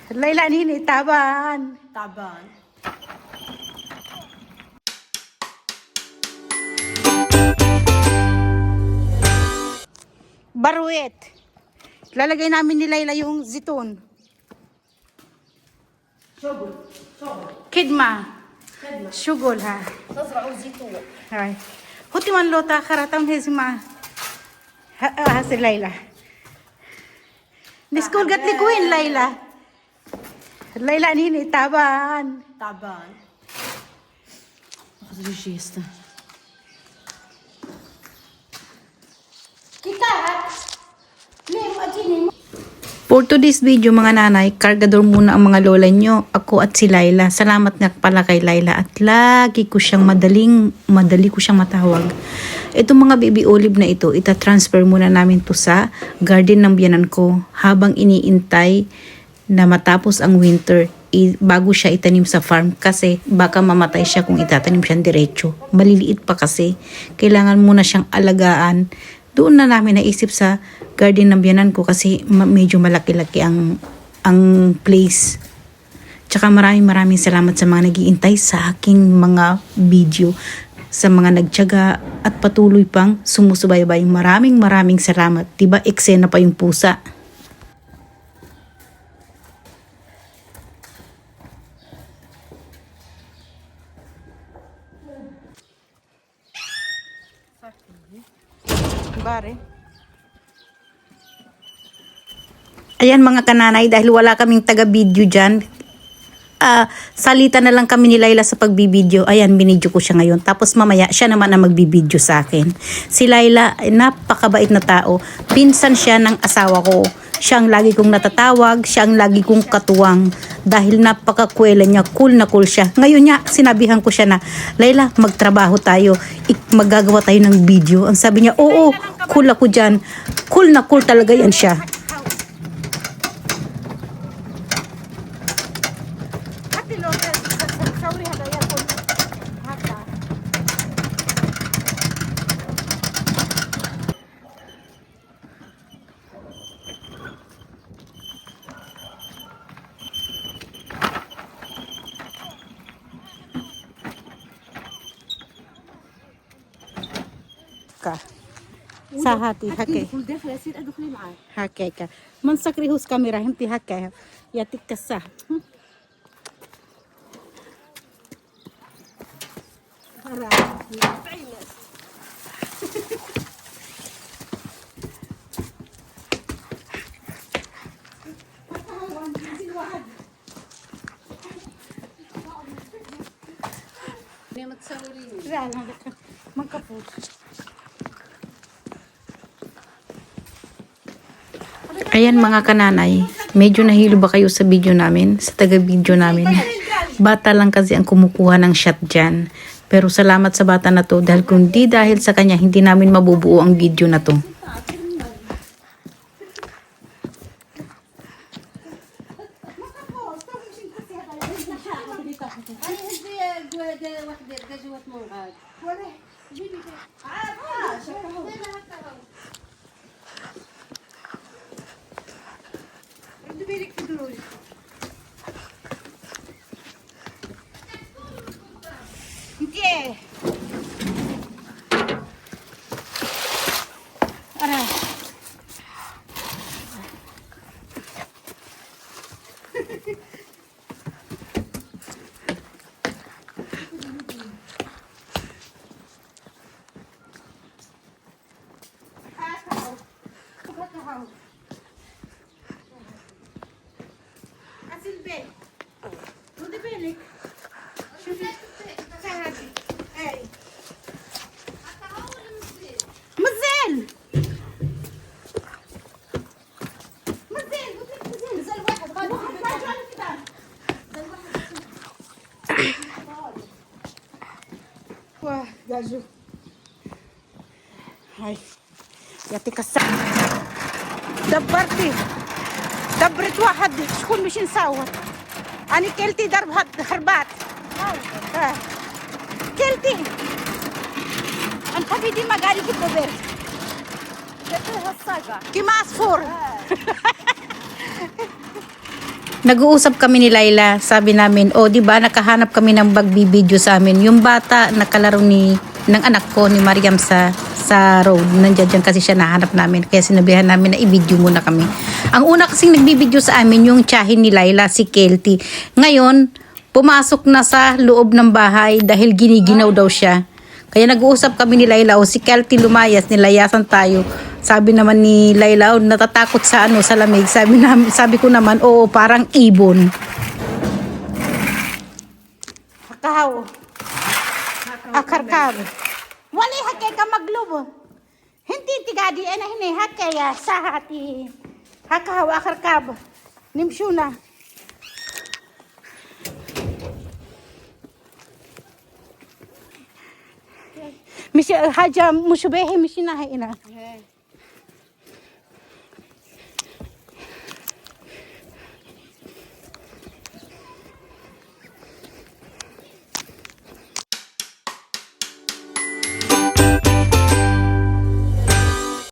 Layla nini taban. Taban. Baruet. Lalagay namin ni Layla yung zitun. شغل شغل Kidma. خدمة Shugol ha. تزرعوا زيتون. Ay. Huti man lota karatang hezima. Si Layla. Niskul gat likuin Layla. Layla nini taban. تعبان. أخذ الجيستة. Kita. For today's video mga nanay, kargador muna ang mga lola nyo, ako at si Layla. Salamat nga pala kay Layla at lagi ko siyang madali ko siyang matawag. Itong mga baby olive na ito, itatransfer muna namin to sa garden ng biyanan ko habang iniintay na matapos ang winter bago siya itanim sa farm kasi baka mamatay siya kung itatanim siyang diretso. Maliliit pa kasi. Kailangan muna siyang alagaan. Doon na namin naisip sa garden ng biyanan ko kasi medyo malaki-laki ang place. Tsaka maraming salamat sa mga nag-iintay sa aking mga video, sa mga nagtiyaga at patuloy pang sumusubaybay. Maraming salamat. Diba eksena pa yung pusa? Bare. Ayan mga kananay, dahil wala kaming taga-video dyan, salita na lang kami ni Layla sa pagbibideo. Ayan, binidyo ko siya ngayon. Tapos mamaya, siya naman ang magbibideo sa akin. Si Layla, napakabait na tao. Pinsan siya ng asawa ko. Siya ang lagi kong natatawag, siya ang lagi kong katuwang. Dahil napakakwela niya, cool na cool siya. Ngayon niya, sinabihan ko siya na, Layla, magtrabaho tayo. Maggagawa tayo ng video. Ang sabi niya, oo, cool ako dyan. Cool na cool talaga yan siya. Ka. Sa hati hake. كل داخل يصير ادخلي معاه. Hake ka. Man sakrihus kamera hinti hake. Yatik ka sa. ما تصوريني. لا magkapos. Ayan mga kananay, medyo nahilo ba kayo sa video namin, sa taga-video namin? Bata lang kasi ang kumukuha ng shot dyan. Pero salamat sa bata na to dahil kung di dahil sa kanya, hindi namin mabubuo ang video na to. Hindi. Ara. Asilbe. Rudi belik. مازال مازال واحد واه جاجو هاي يعطيك الصحة دبرت واحد شكون باش نصور أنا كلتي ضرب خربات كلتي الحبي ديما قالي في الدبر جبت لها الصاقة. كيما عصفور Nag-uusap kami ni Laila. Sabi namin, di ba nakahanap kami ng magbibideo sa amin. Yung bata nakalaro ng anak ko ni Mariam sa road. Nandiyan dyan kasi siya nahanap namin. Kaya sinabihan namin na i-video muna kami. Ang una kasing nagbibideo sa amin yung tiyahin ni Laila, si Kelty. Ngayon, pumasok na sa loob ng bahay dahil giniginaw daw siya. Kaya nag-uusap kami ni Laila, si Kelty lumayas, nilayasan tayo. Sabi naman ni Laila, natatakot sa sa lamig. Sabi ko naman, oo, parang ibon. Hakaw. Akarkar. Wali hakay ka maglubo. Hindi tigadi na hini hakay sa hati. Hakaw akarkab. Nimshuna. Misi haja mushubehe mishina ina.